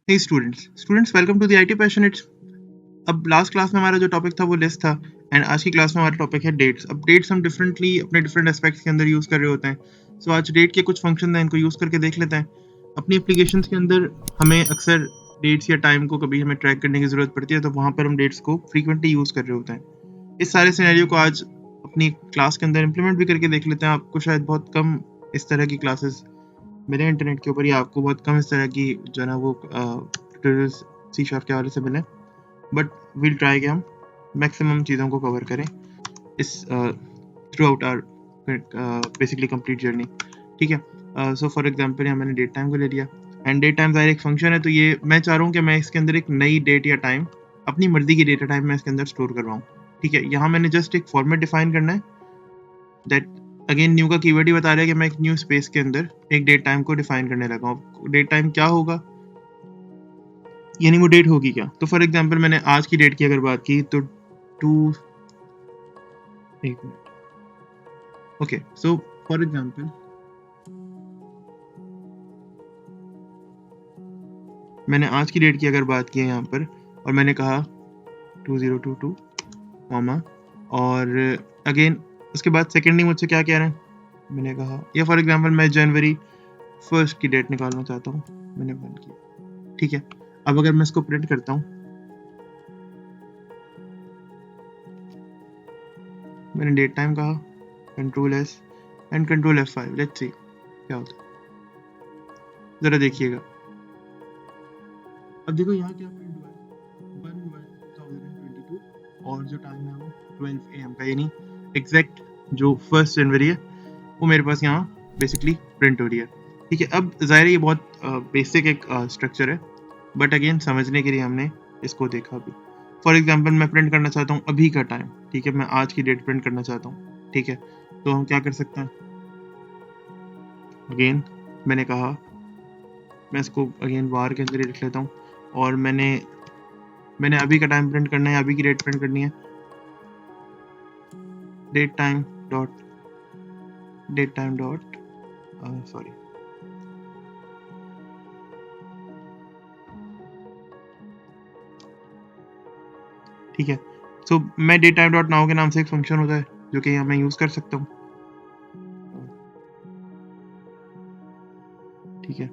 Hey students welcome to the IT passionates. अब last class में हमारा जो टॉपिक था वो लिस्ट था एंड आज की क्लास में हमारा टॉपिक है डेट्स। अब डेट्स हम डिफरेंटली अपने डिफरेंट एस्पेक्ट्स के अंदर यूज़ कर रहे होते हैं। सो आज डेट के कुछ फंक्शन हैं, इनको यूज़ करके देख लेते हैं। अपनी एप्लीकेशंस के अंदर हमें अक्सर डेट्स या टाइम को कभी हमें ट्रैक करने की ज़रूरत पड़ती है, तो वहाँ पर हम डेट्स को फ्रीक्वेंटली यूज़ कर रहे होते हैं। इस सारे सिनेरियो को आज अपनी क्लास के अंदर इम्प्लीमेंट भी करके देख लेते हैं। आपको शायद बहुत कम इस तरह की क्लासेस मिले इंटरनेट के ऊपर, या आपको बहुत कम इस तरह की जो है ना वो ट्यूटोरियल्स सी शार्प के हवाले से मिले, बट विल ट्राई कि हम मैक्सिमम चीज़ों को कवर करें इस throughout our basically complete journey. ठीक है, सो फॉर एग्जांपल यहाँ मैंने डेट टाइम को ले लिया एंड डेट टाइम ज़ाहिर एक फंक्शन है, तो ये मैं चाह रहा हूँ कि मैं इसके अंदर एक नई डेट या टाइम, अपनी मर्जी की डेट या टाइम मैं इसके अंदर स्टोर करवाऊँ। ठीक है, यहाँ मैंने जस्ट एक फॉर्मेट डिफाइन करना है। दैट अगेन न्यू का कीवर्ड ही बता रहा है कि मैं एक न्यू स्पेस के अंदर एक डेट टाइम को डिफाइन करने लगा हूँ। डेट टाइम क्या होगा, यानी वो डेट होगी क्या। तो फॉर एग्जांपल मैंने आज की डेट की अगर बात की तो टू, एक minute, okay, so for example मैंने आज की डेट की अगर बात की है यहाँ पर, और मैंने कहा 2022 मामा, और अगेन उसके बाद सेकेंडली मुझसे क्या कह रहे हैं, मैंने कहा, या फॉर एग्जांपल मैं जनवरी 1 की डेट निकालना चाहता हूँ, मैंने 1 की। ठीक है, अब अगर मैं इसको प्रिंट करता हूँ, मैंने डेट टाइम कहा, control S and control F5, let's see क्या होता है। जरा देखिएगा, अब देखो यहाँ क्या प्रिंट हुआ है, 1/1/2022, और जो टाइम है वो 12 AM का, यानी एग्जैक्ट जो 1 जनवरी है वो मेरे पास यहाँ बेसिकली प्रिंट हो रही है। ठीक है, अब ज़ाहिर है ये बहुत बेसिक एक स्ट्रक्चर है, बट अगेन समझने के लिए हमने इसको देखा भी। फॉर एग्जांपल मैं प्रिंट करना चाहता हूँ अभी का टाइम, ठीक है, मैं आज की डेट प्रिंट करना चाहता हूँ। ठीक है, तो हम क्या कर सकते हैं, अगेन मैंने कहा, मैं इसको अगेन बार के अंदर ही लिख लेता हूँ, और मैंने अभी का टाइम प्रिंट करना है, अभी की डेट प्रिंट करनी है। डेट टाइम डॉट सॉरी, ठीक है, सो मैं डेट टाइम डॉट नाउ के नाम से एक फंक्शन होता है जो कि यहाँ मैं यूज़ कर सकता हूँ। ठीक है,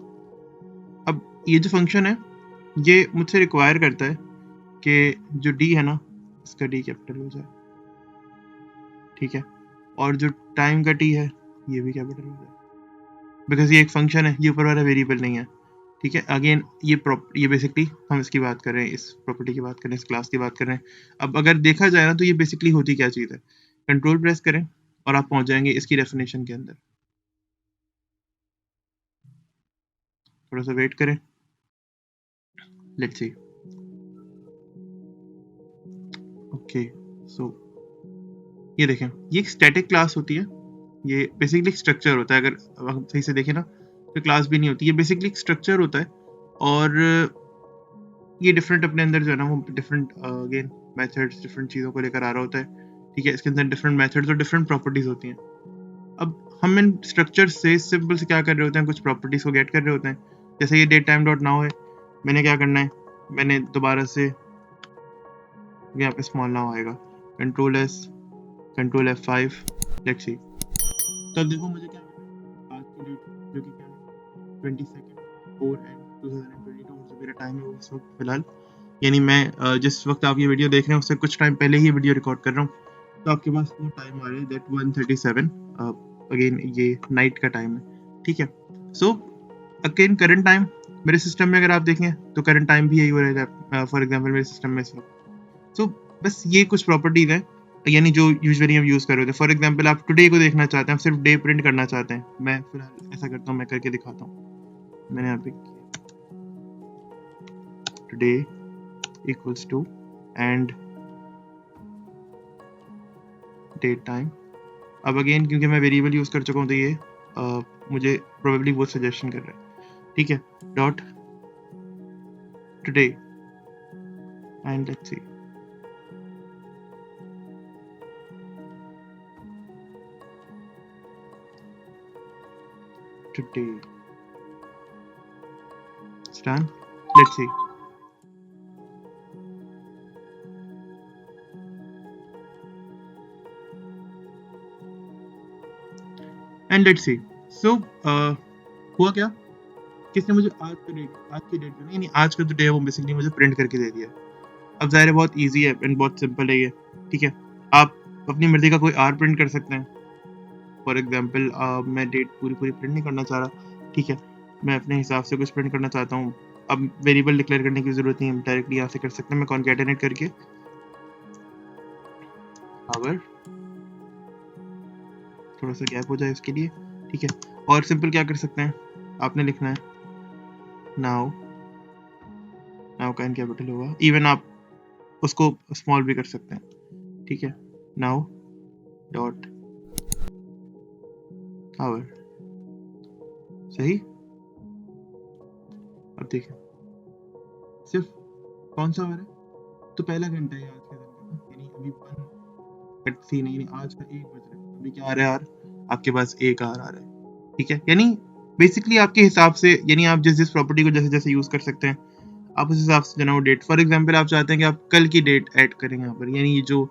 अब ये जो फंक्शन है ये मुझसे रिक्वायर करता है कि जो डी है ना, इसका डी कैपिटल हो जाए। ठीक है, और जो टाइम का टी है ये भी कैपिटल हो जाए, बिकॉज ये एक फंक्शन है, ये ऊपर वाला वेरिएबल नहीं है। ठीक है, अगेन ये बेसिकली हम इसकी बात कर रहे हैं, इस प्रॉपर्टी की बात कर रहे हैं, इस क्लास की बात कर रहे हैं। अब अगर देखा जाए ना तो ये बेसिकली होती क्या चीज़ है, कंट्रोल प्रेस करें और आप पहुंच जाएंगे इसकी डेफिनेशन के अंदर। थोड़ा सा वेट करें, लेट्स सी। ओके, सो ये देखें, ये एक स्टैटिक क्लास होती है, ये बेसिकली एक स्ट्रक्चर होता है। अगर हम सही से देखें ना तो क्लास भी नहीं होती, ये बेसिकली एक स्ट्रक्चर होता है, और ये डिफरेंट अपने अंदर जो है ना वो डिफरेंट अगेन मेथड्स, डिफरेंट चीज़ों को लेकर आ रहा होता है। ठीक है, इसके अंदर डिफरेंट मेथड्स और डिफरेंट प्रॉपर्टीज होती हैं। अब हम इन स्ट्रक्चर से सिंपल से क्या कर रहे होते हैं, कुछ प्रॉपर्टीज को गेट कर रहे होते हैं। जैसे ये डेट टाइम डॉट नाउ है, मैंने क्या करना है, मैंने दोबारा से यहाँ पे स्मॉल नाउ आएगा, control S control F5, let's see. तो अब देखो मुझे क्या मिला, आज की डेट जो कि क्या है 22/4/2022, जो मेरा टाइम है वो इस वक्त फिलहाल, यानी मैं जिस वक्त आप ये वीडियो देख रहे हैं उससे कुछ टाइम पहले ही वीडियो रिकॉर्ड कर रहा हूँ, तो आपके पास वो टाइम आ रहा है दैट 1:37, अगेन ये नाइट का टाइम है। ठीक है, सो अगेन करंट टाइम मेरे सिस्टम में अगर आप देखें तो करंट टाइम भी यही हो रहेगा फॉर एग्जांपल मेरे सिस्टम में इस वक्त। सो बस ये कुछ प्रॉपर्टीज हैं, यानी जो यूजुअली हम यूज़ कर रहे होते हैं। फॉर एग्जांपल आप टुडे को देखना चाहते हैं, आप सिर्फ डे प्रिंट करना चाहते हैं, मैं फिलहाल ऐसा करता हूँ, मैं करके दिखाता हूँ। मैंने यहाँ पे today equals to and date time. अब अगेन क्योंकि मैं वेरिएबल यूज़ कर चुका हूँ तो ये मुझे प्रोबेबली वो सजेशन कर रहा है। ठीक है, dot today and let's see, today done. Let's see. And let's see. So हुआ क्या, किसने मुझे आज की डेट जो नहीं, आज का जो डे है वो बेसिकली मुझे प्रिंट करके दे दिया। अब ज़ाहिर है बहुत इजी है एंड बहुत सिंपल है ये, ठीक है। आप अपनी मर्जी का कोई आर प्रिंट कर सकते हैं। फॉर एग्जांपल मैं डेट पूरी पूरी प्रिंट नहीं करना चाह रहा, ठीक है, मैं अपने हिसाब से कुछ प्रिंट करना चाहता हूँ। अब वेरिएबल डिक्लेयर करने की जरूरत नहीं है, डायरेक्टली यहाँ से कर सकते हैं। मैं कॉन्कैटिनेट करके आवर, थोड़ा सा गैप हो जाए इसके लिए, ठीक है। और सिंपल क्या कर सकते हैं, आपने लिखना है नाउ, नाउ का एन कैपिटल होगा, इवन आप उसको स्मॉल भी कर सकते हैं, ठीक है। नाउ डॉट आवर, सही। अब देखिए सिर्फ कौन सा आवर है, तो पहला घंटा है आज के दिन का, यानी अभी 1:30 नहीं, आज का 1 बज रहा है, अभी क्या आ रहा है यार, आपके पास 1 आवर आ रहा है, ठीक है। यानी बेसिकली आपके हिसाब से, यानी आप जिस जिस प्रॉपर्टी को जैसे जैसे यूज कर सकते हैं, आप उस हिसाब से जो डेट, फॉर एग्जांपल आप चाहते हैं कि आप कल की डेट ऐड करें यहाँ पर, यानी जो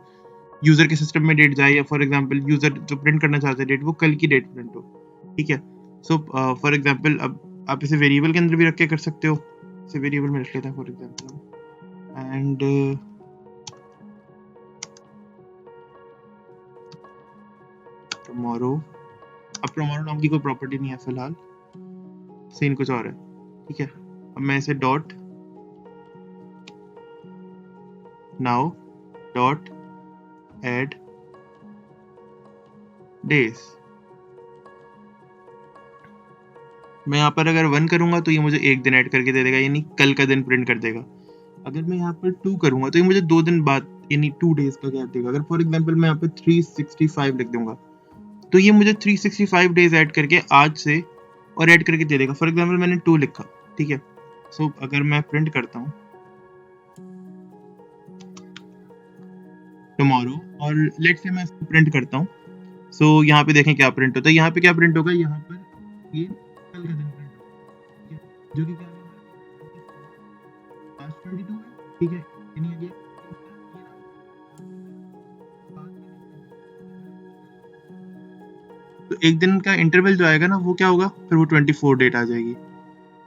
यूजर के सिस्टम में डेट जाए, या फॉर एग्जांपल यूजर जो प्रिंट करना चाहते हैं डेट, वो कल की डेट प्रिंट हो, ठीक है। सो फॉर एग्जांपल अब आप इसे वेरिएबल के अंदर भी रख के कर सकते हो। इसे वेरिएबल में रख लेते हैं फॉर एग्जांपल, एंड टुमारो। अब टुमारो नाम की कोई प्रॉपर्टी नहीं है फिलहाल, सीन कुछ और है, ठीक है। अब मैं इसे dot now dot add days, मैं यहाँ पर अगर 1 करूंगा तो ये मुझे 1 दिन ऐड करके दे देगा, यानी कल का दिन प्रिंट कर देगा। अगर मैं यहाँ पर 2 करूंगा तो ये मुझे 2 दिन बाद, यानी 2 डेज का गैप देगा। अगर फॉर एग्जांपल मैं यहाँ पे 365 लिख दूंगा तो ये मुझे 365 डेज ऐड करके आज से और ऐड करके दे देगा। फॉर एग्जांपल मैंने 2 लिखा, ठीक है। सो अगर मैं प्रिंट करता हूँ टुमारो, और लेट से मैं इसको प्रिंट करता हूँ, सो यहाँ पे देखें क्या प्रिंट होता है। यहाँ पे क्या प्रिंट होगा, यहाँ पर ये कल का दिन प्रिंट होगा, ठीक है, जो कि क्या है, आज 22 है, ठीक है। यानी ये तो एक दिन का इंटरवल जो आएगा ना, वो क्या होगा, फिर वो 24 डेट आ जाएगी,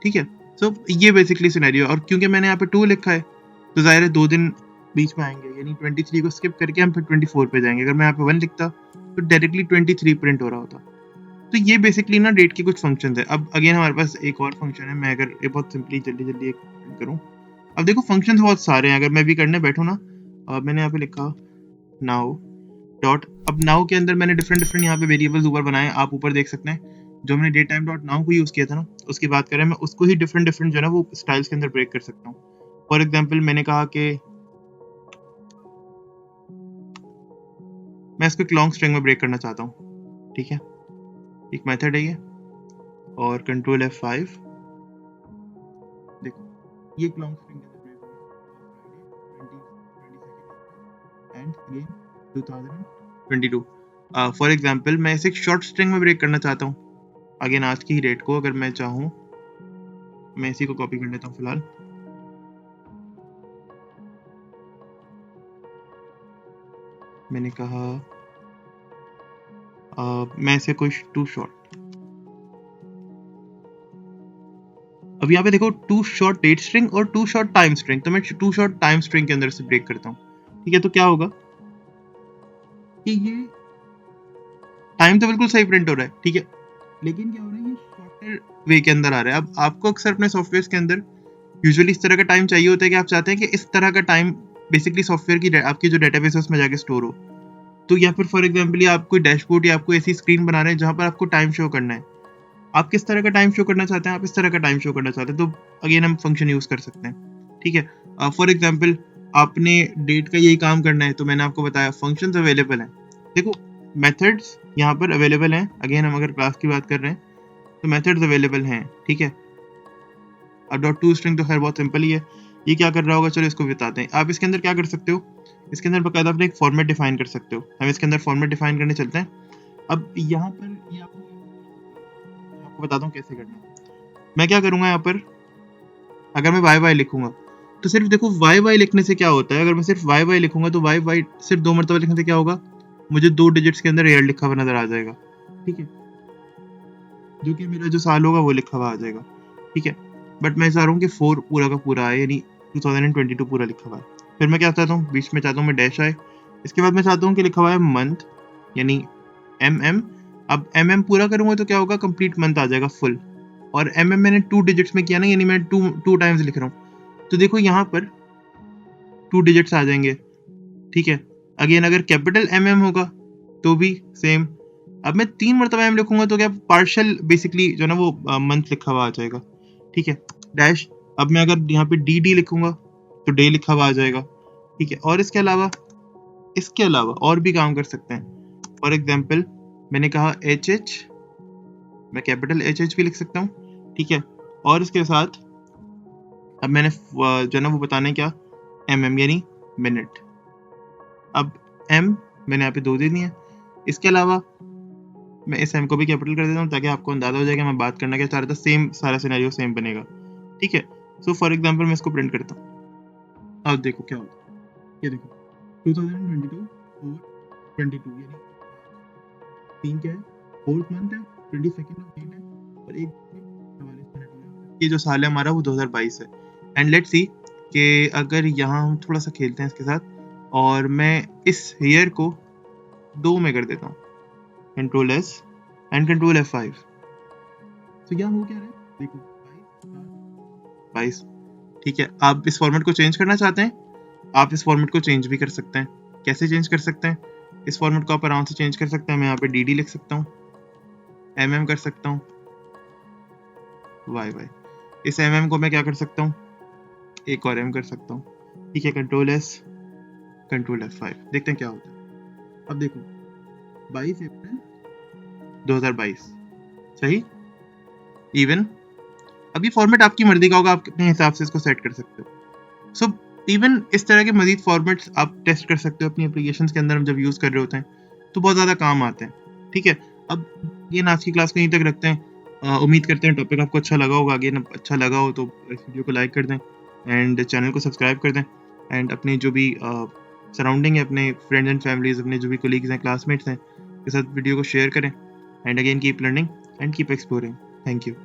ठीक है। सो ये बेसिकली सिनेरियो, और क्योंकि मैंने यहाँ पे 2 लिखा है तो जाहिर है 2 दिन बीच में आएंगे, यानी 23 को स्किप करके हम फिर 24 पे जाएंगे। अगर मैं यहाँ पे 1 लिखता तो डायरेक्टली 23 प्रिंट हो रहा होता। तो ये बेसिकली ना डेट के कुछ फंक्शंस है। अब अगेन हमारे पास एक और फंक्शन है, मैं अगर ये बहुत सिंपली जल्दी जल्दी एक करूँ, अब देखो फंक्शंस बहुत सारे हैं। अगर मैं भी करने बैठूँ ना, मैंने यहाँ पे लिखा नाउ डॉट, अब नाउ के अंदर मैंने डिफरेंट डिफरेंट यहाँ पे वेरिएबल्स ऊपर बनाए, आप ऊपर देख सकते हैं। जो मैंने डेट टाइम डॉट नाउ को यूज किया था ना, उसकी बात करें, मैं उसको ही डिफरेंट डिफरेंट जो है ना वो स्टाइल्स के अंदर ब्रेक कर सकता हूँ। फॉर एग्जाम्पल मैंने कहा कि मैं इसको एक लॉन्ग स्ट्रिंग में ब्रेक करना चाहता हूँ, ठीक है। एक मेथड है ये, और कंट्रोल F5, देखो ये एक लॉन्ग स्ट्रिंग के अंदर break and again 2022। For example मैं इसे एक शॉर्ट स्ट्रिंग में ब्रेक करना चाहता हूँ, अगेन आज की ही डेट को। अगर मैं चाहूँ मैं इसी को कॉपी कर लेता हूँ फिलहाल, मैंने कहा मैं इसे कोई टू शॉर्ट, अब यहाँ पे देखो टू शॉर्ट डेट स्ट्रिंग और टू शॉर्ट टाइम स्ट्रिंग, तो मैं टू शॉर्ट टाइम स्ट्रिंग के अंदर से ब्रेक करता हूँ, ठीक है। तो क्या होगा कि ये टाइम तो बिल्कुल सही प्रिंट हो रहा है, ठीक है, लेकिन क्या हो रहा है, ये शॉर्टर वे के अंदर आ रहा है। अब आपको अक्सर अपने सॉफ्टवेयर के अंदर यूजुअली इस तरह का टाइम चाहिए होता है कि आप चाहते हैं कि इस तरह का टाइम बेसिकली सॉफ्टवेयर की आपकी जो डेटाबेस है उसमें जाके स्टोर हो। तो या फिर फॉर एग्जांपल आप कोई डैशबोर्ड या आपको ऐसी स्क्रीन बना रहे हैं जहां पर आपको टाइम शो करना है, आप किस तरह का टाइम शो करना चाहते हैं, आप इस तरह का टाइम शो करना चाहते हैं, तो अगेन हम फंक्शन यूज कर सकते हैं, ठीक है। फॉर एग्जांपल आपने डेट का यही काम करना है, तो मैंने आपको बताया फंक्शंस अवेलेबल हैं। देखो मेथड्स यहाँ पर अवेलेबल हैं, अगेन हम अगर क्लास की बात कर रहे हैं तो मेथड्स अवेलेबल हैं, ठीक है। अब डॉट टू स्ट्रिंग तो खैर बहुत सिंपल ही है, ये क्या कर रहा होगा, चलो इसको बताते हैं। आप इसके अंदर क्या कर सकते हो, इसके अंदर बकायदा अपने एक फॉर्मेट डिफाइन कर सकते हो। हम इसके अंदर फॉर्मेट डिफाइन करने चलते हैं। अब यहाँ पर ये आपको बताता हूँ कैसे करना है। मैं क्या करूँगा, यहाँ पर अगर मैं वाई वाई लिखूंगा तो सिर्फ देखो वाई वाई लिखने से क्या होता है, अगर मैं सिर्फ वाई वाई लिखूंगा तो वाई वाई सिर्फ 2 मरतबा लिखने से क्या होगा, मुझे 2 डिजिट्स के अंदर रियल लिखा हुआ नजर आ जाएगा, ठीक है, जो कि मेरा जो साल होगा वो लिखा हुआ आ जाएगा, ठीक है। बट मैं चाह रहा हूँ कि 4 पूरा का पूरा आए, यानी 2022 पूरा लिखा हुआ है। फिर मैं क्या चाहता हूँ, बीच में चाहता हूँ मैं डैश आए। इसके बाद मैं चाहता हूँ कि लिखा हुआ है मंथ, यानी MM। अब MM पूरा करूंगा तो क्या होगा, कंप्लीट मंथ आ जाएगा फुल, और MM मैंने 2 डिजिट्स में किया ना, यानी मैं 2 टाइम्स लिख रहा हूँ, तो देखो यहाँ पर 2 डिजिट्स आ जाएंगे, ठीक है। अगेन अगर कैपिटल MM होगा तो भी सेम। अब मैं 3 मरतबा M लिखूंगा तो क्या पार्शियल बेसिकली जो ना वो मंथ लिखा हुआ आ जाएगा, ठीक है, डैश। अब मैं अगर यहाँ पे DD लिखूंगा तो डे लिखा हुआ आ जाएगा, ठीक है। और इसके अलावा और भी काम कर सकते हैं। फॉर एग्जाम्पल मैंने कहा HH, मैं कैपिटल HH भी लिख सकता हूँ, ठीक है। और इसके साथ अब मैंने जो ना वो बताना है क्या, MM यानी मिनट। अब M मैंने यहाँ पे 2 दे दिए। इसके अलावा मैं इस M को भी कैपिटल कर देता हूँ ताकि आपको अंदाजा हो जाएगा मैं बात करना क्या चाह रहा था, सेम सारा सिनेरियो सेम बनेगा, ठीक है। सो फॉर एग्जाम्पल मैं इसको प्रिंट करता हूँ, अब देखो क्या होता है, ये देखो 2022 और 22 यानी 3 क्या है, 4th मंथ है, 22nd ऑफ डेट है, और एक 44 मिनट में ये जो साल है हमारा वो 2022 है। एंड लेट्स सी कि अगर यहाँ हम थोड़ा सा खेलते हैं इसके साथ, और मैं इस ईयर को 2 में कर देता हूँ, control S and control F5, तो क्या हो क्या रहा है, देखो 22, ठीक है। आप इस फॉर्मेट को चेंज करना चाहते हैं, आप इस फॉर्मेट को चेंज भी कर सकते हैं। कैसे चेंज कर सकते हैं, इस फॉर्मेट को आप आराम से चेंज कर सकते हैं। मैं यहाँ पे DD लिख सकता हूँ, MM कर सकता हूँ, YY, इस MM को मैं क्या कर सकता हूँ, एक और M कर सकता हूँ, ठीक है, कंट्रोल S कंट्रोल F5, देखते हैं क्या होता है। अब देखो 22 अप्रैल 2022, सही, इवन। अब ये फॉर्मेट आपकी मर्जी का होगा, आप अपने हिसाब से इसको सेट कर सकते हो। सो इवन इस तरह के मजीद फॉर्मेट्स आप टेस्ट कर सकते हो अपनी एप्लीकेशंस के अंदर, हम जब यूज़ कर रहे होते हैं तो बहुत ज़्यादा काम आते हैं, ठीक है। अब ये आज की क्लास को यहीं तक रखते हैं। उम्मीद करते हैं टॉपिक आपको अच्छा लगा होगा। अगेन अच्छा लगा हो तो इस वीडियो को लाइक कर दें एंड चैनल को सब्सक्राइब कर दें, एंड अपने जो भी सराउंडिंग है, अपने फ्रेंड्स एंड फैमिलीज, अपने जो भी कोलीग्स हैं, क्लासमेट्स हैं, के साथ वीडियो को शेयर करें। And again keep learning and keep exploring. Thank you.